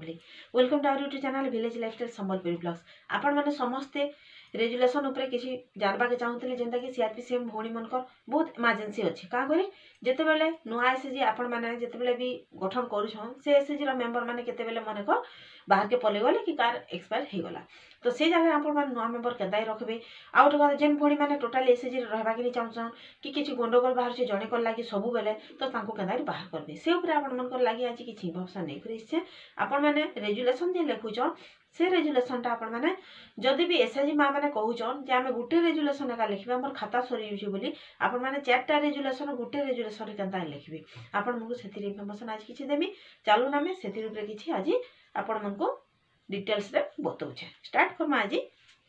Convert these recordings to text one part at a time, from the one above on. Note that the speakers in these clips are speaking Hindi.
Family welcome to our YouTube channel village lifestyle Sambalpuri vlogs आपण माने समस्ते रेजुलेशन ऊपर किसी जानबा के चाहूतले जेंता कि सीआरपीसीएम भौणी मनकर बहुत इमरजेंसी अछि का करे जेते बेले नुआ एसएसजी आपण माने जेते बेले भी गठन करूछन से एसएसजी रो मेंबर माने केते बेले माने को बाहर के पले गले कि कार एक्सपायर हे गला तो से जगह आपण माने नुआ मेंबर केदाई रखबे आउट का जेन भौणी माने टोटल एसएसजी रहबा के चाहछन कि किछि गंडगोल बाहर से जणे कर लागि सब बेले तो तांको केदाई बाहर करबे से ऊपर आपण मनकर लागि आज किछि भरोसा नै करि से आपण माने रेजुलेशन जे लेखुछन से रेजुलेशन टा आपण माने जदि भी एसएसजी मा माने कहूछन जे हमें गुटे रेजुलेशन का लिखबे हमर खाता सरी होछि बोली आपण माने चारटा रेजुलेशन गुटे रेजुलेशन केनता लिखबे आपण मनको सेति इन्फॉर्मेशन आज किछि देबी चालू नामे सेति ऊपर किछि आज आपण मनको डिटेल्स रे बतौछे स्टार्ट करम आज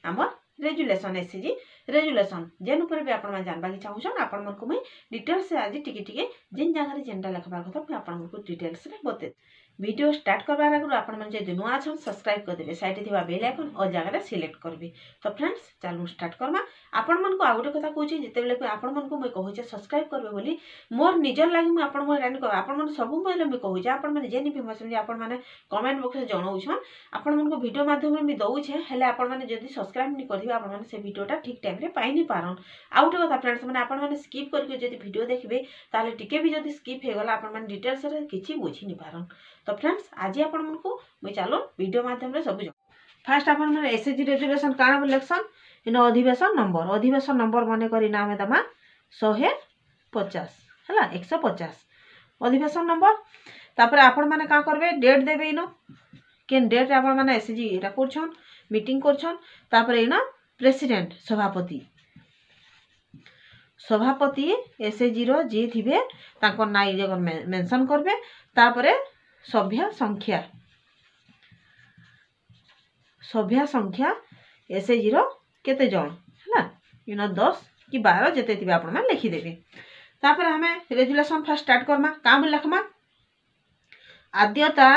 हमर रेजुलेशन एसएसजी रेजुलेशन जेन ऊपर भी आपण मा जानबा के चाहूछन आपण मनको मैं डिटेल्स से आज टिके टिके जेन जगह रे जेनटा लिखबा कथा मैं आपण मनको डिटेल्स रे बते वीडियो स्टार्ट करबार आगु आपण मन जे नुआ छन सब्सक्राइब कर देबे साइड थिबा बेल आइकन और जगह रे सिलेक्ट करबे तो फ्रेंड्स चालू स्टार्ट करमा आपण मन को आउटे कथा कहूची जते बेले आपण मन को मैं कहूचे सब्सक्राइब करबे बोली मोर निजर लागि मैं आपण मन रानी को आपण मन सब मोले मैं कहूचे आपण मन जेनी भी मसन जे आपण माने कमेंट बॉक्स रे जणाउछन आपण मन को वीडियो माध्यम रे मैं दउछे हेले आपण माने जदी सब्सक्राइब नि करदिबे आपण माने से वीडियोटा ठीक टाइम रे पाइ नि पारन आउटे कथा फ्रेंड्स माने आपण माने स्किप करके जदी वीडियो देखबे ताले टिके भी जदी स्किप हे गला आपण माने डिटेल्स रे किछि बुझी नि पारन तो फ्रेंड्स आज आपण मन को मैं चलो वीडियो माध्यम रे सब फास्ट आपण मन एसएसजी रेजुलेशन काना इलेक्शन इन अधिवेशन नंबर माने करी नाम दमा 150 हला 150 अधिवेशन नंबर तापर आपण माने का करबे डेट देबे इनो केन डेट आपण माने एसएसजी एटा करछन मीटिंग करछन तापर इनो प्रेसिडेंट सभापति एसएसजी रो जे थिबे ताको नाई जगन मेंशन करबे तापर सभ्य संख्या एसएसजी रो केते जण हला इनो 10 कि 12 जेते थिबे आपण मान लिखि देबे तापर हमें रेजुलेशन फर्स्ट स्टार्ट करमा काम लिखमा आद्यता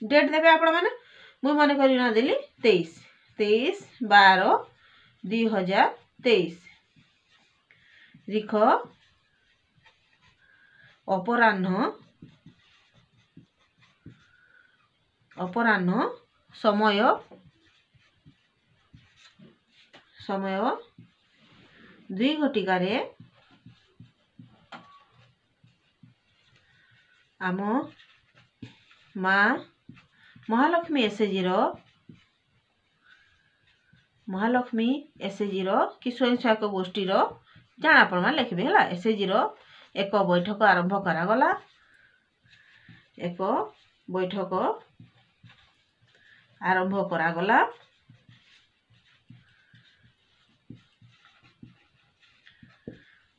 डेट देबे आपण माने मुई माने करी ना देली 23/12/2023 रिख अपराह्न समय 2 घटिकारे आम माँ महालक्ष्मी एसएसजी रो कि स्वयं सहायक गोष्ठी रो जान आपण मान लिखबे हला एसएसजी रो एक बैठक आरंभ करा गला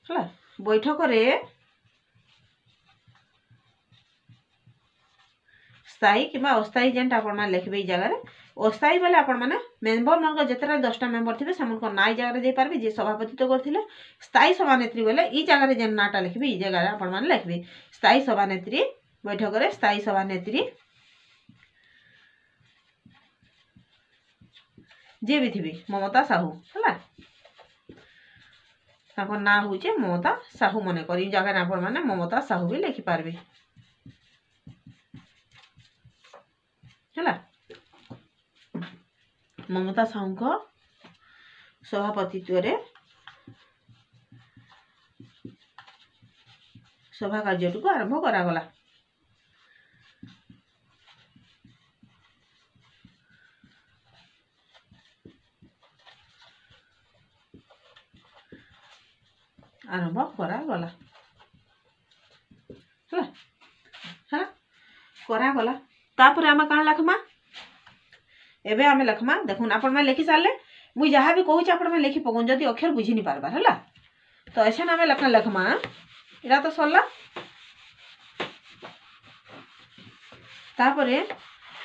हला बैठक रे स्थायी किबा अस्थायी जेंटा आपण मान लिखबे जगह रे अस्थायी बेले आपण माने मेंबर मन जतरा 10टा मेंबर थिबे समन को नाई जगह रे दे पारबे जे सभापतित्व करथिले स्थायी सभानेत्री बेले ई जगह रे जेन नाटा लिखबे ई जगह रे आपण मान लिखबे स्थायी सभानेत्री बैठक रे स्थायी सभानेत्री जे भी थिबे ममता साहू हला ताको ना होचे ममता साहू मने करी जगह रे आपण माने ममता साहू भी लिखि पारबे हला ममता साहू को सभापतित्व रे सभा कार्य को आरंभ करा गला करा गला तापर आम कहाँ लखमा एबे आमे लखमा देखुन आपण में लिखि सारले मुई जहाँ भी कहूँ आपण में लिखि पकौन जदि अक्षर बुझी नहीं पारबार है तो ऐसा आमे लखमा इरा तो सरला तापर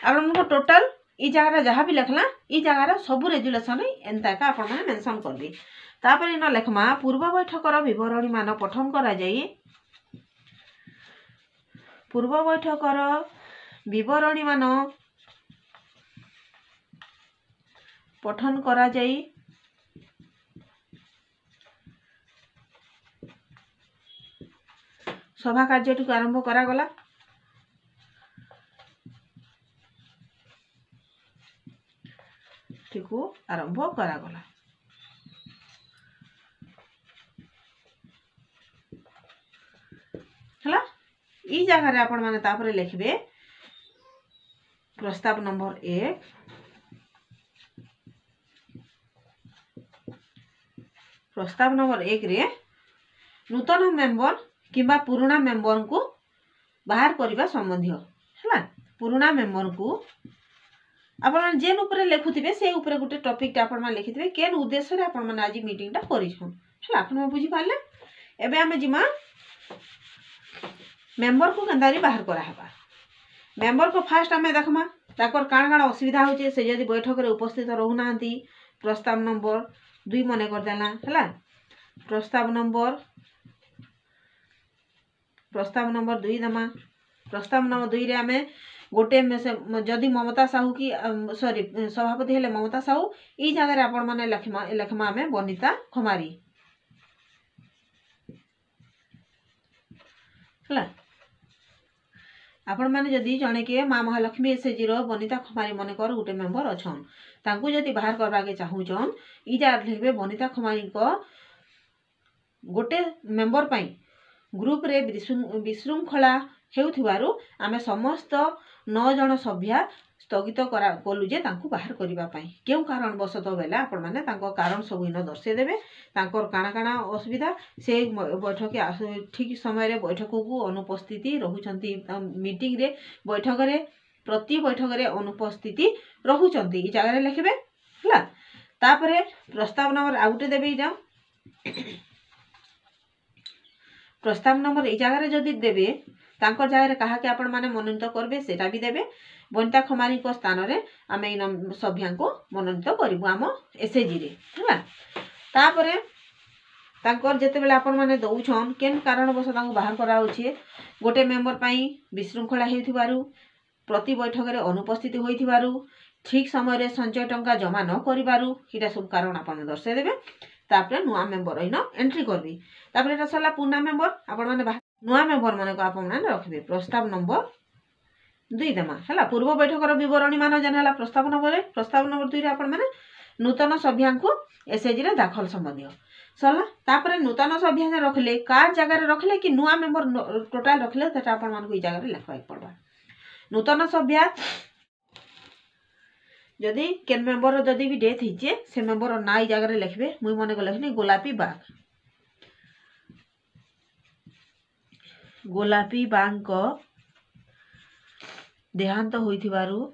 आपण को टोटल ई जगह जहाँ भी लिखला ई जगह सब रेजुलेशन एंता का आपण माने मेंशन करबे तापर इन लिखमा पूर्व बैठक विवरणी मान पठन करा जाई पूर्व बैठक विवरणी मान पठन करा जाई सभा कार्यटी आरंभ करागला। आरंभ करागला। हला ई जगह आपण माने तापरे लिखबे प्रस्ताव नंबर 1 प्रस्ताव नंबर 1 रे नूतन मेंबर किंबा पुराना मेंबर को बाहर करबा संबंधी हला। पुराना मेंबर को आपण जेन ऊपर लिखुथिबे से ऊपर गुटे टॉपिक टा आपण मा लिखिथिबे केन उद्देश्य रे आपण माने आज मीटिंग टा करिछन हला। आपण बुझी पाले। एबे हमें जिमा मेंबर को केंदारी बाहर करा हबा। मेंबर को फास्ट हमें देखमा ताकर काण काण असुविधा होचे से यदि बैठक रे उपस्थित रहू नांती प्रस्ताव नंबर 2 मने कर देला हला। प्रस्ताव नंबर 2 दमा। प्रस्ताव नंबर 2 रे हमें गोटे जदि ममता साहू की सॉरी सभापति हेले ममता साहू ई जगह रे आपण माने लखमा हमें बनिता खमारी हला। आपण माने जदि जने के मां महालक्ष्मी एसएजी रो बनिता खमारी मने कर गोटे मेंबर अछन तांकू जदि बाहर करबा के चाहूचन ई जा लिखबे बनिता खमारी को गोटे मेंबर पई ग्रुप रे विशृंखला हेउथिबारु आमे समस्त 9 जन सभ्या स्थगित कलु जे तांकू बाहर करबा पई केउ कारण बसत बेला आपण माने तांको कारण सब इन दर्शे देबे तांकर काना काना असुविधा से बैठक ठीक समय रे बैठक को अनुपस्थिति रहुचंती मीटिंग रे बैठक रे प्रति बैठक रे अनुपस्थिति रहुचंती ई जगह रे लिखबे हला। तापरे प्रस्ताव नंबर आउटे देबे इटा प्रस्ताव नंबर ई जगह रे जदि देबे तांकर जगह रे कहा के आपण माने मनोनीत करबे सेटा भी देबे। बनिता खमारी को स्थान रे आमे इन सभ्या को मनोनीत करबो आम एसएजी रे हला। तापरे तांकर जते बेला आपण माने दउछन केन कारण बस तांको बाहर करा होछे गोटे मेंबर पई विशृंखला हेउथिबारु प्रति बैठक रे अनुपस्थिति होइथिबारु ठीक समय रे संचय टंका जमा न करिबारु इटा सब कारण आपण दर्शे देबे। तापरे नुआ मेंबर इन एंट्री करबी। तापरे एटा सला पुना मेंबर आपण माने नुआ मेंबर माने को आपण माने रखबे प्रस्ताव नंबर 2 देमा हला। पूर्व बैठक रो विवरणी मान जन हला प्रस्ताव नंबर 2 रे आपण माने नूतन सभ्या को एसएजी रे दाखल संबंधी सला। तापरे नूतन सभ्या ने रखले कार जगह रे रखले कि नुआ मेंबर टोटल रखले तटा आपण मान को ई जगह रे लिखवा पड़बा। नूतन सभ्या जदि केन मेंबर जदि भी डेथ हिचे से मेंबर ना ई जगह रे लिखबे। मुई मने को लिखनी गोलापी बाग को देहांत होइथिबारु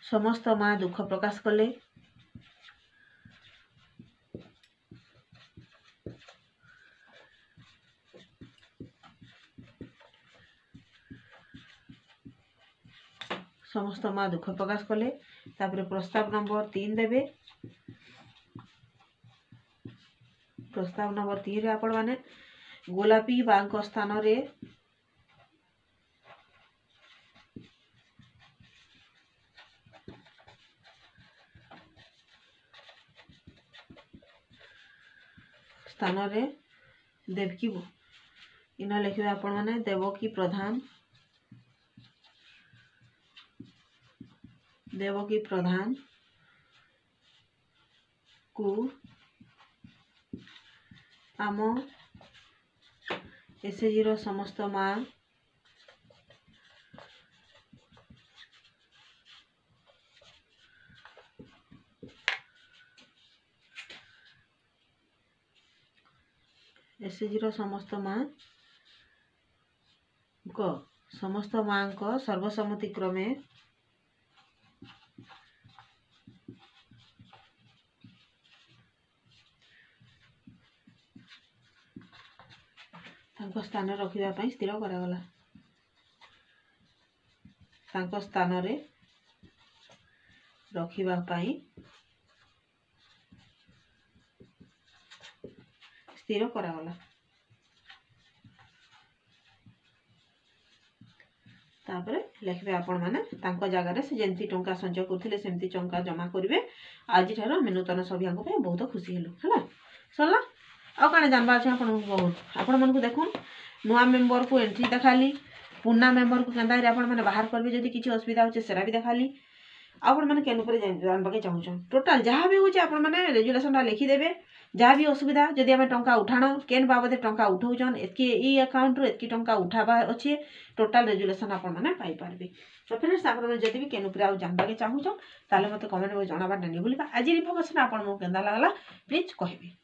समस्त मां दुख प्रकाश कले। समस्त मां दुख प्रकाश कले। तापरे प्रस्ताव नंबर 3 देबे। प्रस्ताव नंबर 3 रे आपण माने गोलापी बाग स्थान रे देवकी इना लिखबे आपण माने देवकी प्रधान को आम एसएजी रो समस्त मां एसएजी रो समस्त मां को सर्वसम्मति क्रमे तांको स्थान रखिबा पई स्थिर करागला। तांको स्थान रे रखिबा पई स्थिर करागला। तापर लिखबे आपण माने तांको जगह से जेंती टंका संचय करथिले सेमती टंका जमा करिवे आज ठार आम नूतन सभ्याक बहुत खुशी हेलु है सरला आउ कण जानबा अच्छे आपण बहुत आपण मन को देखुन नुआ मेंबर को एंट्री देखाली पुना मेंबर को केंदा आपण माने बाहर करबे जदि किछि असुविधा होचे सेरा भी देखाली आपण माने केन ऊपर जानबा के चाहू टोटल जहाँ भी होचे आपण माने रेजुलेशन रा लिखि देबे जहाँ भी असुविधा जदि आम टंका उठाण केन बाबद टंका उठाउछन एतकी ई अकाउंट रो एतकी टंका उठाबा अच्छे टोटल रेजुलेशन आपण माने पाई पारबे तो फ्रेंड्स आपण माने जदि भी केन ऊपर आ जानबा के चाहू ताले मते कमेंट में जणाबा नहीं भूलिबा आज इन्फॉर्मेशन आपण मो केंदा लागला प्लीज कहबे।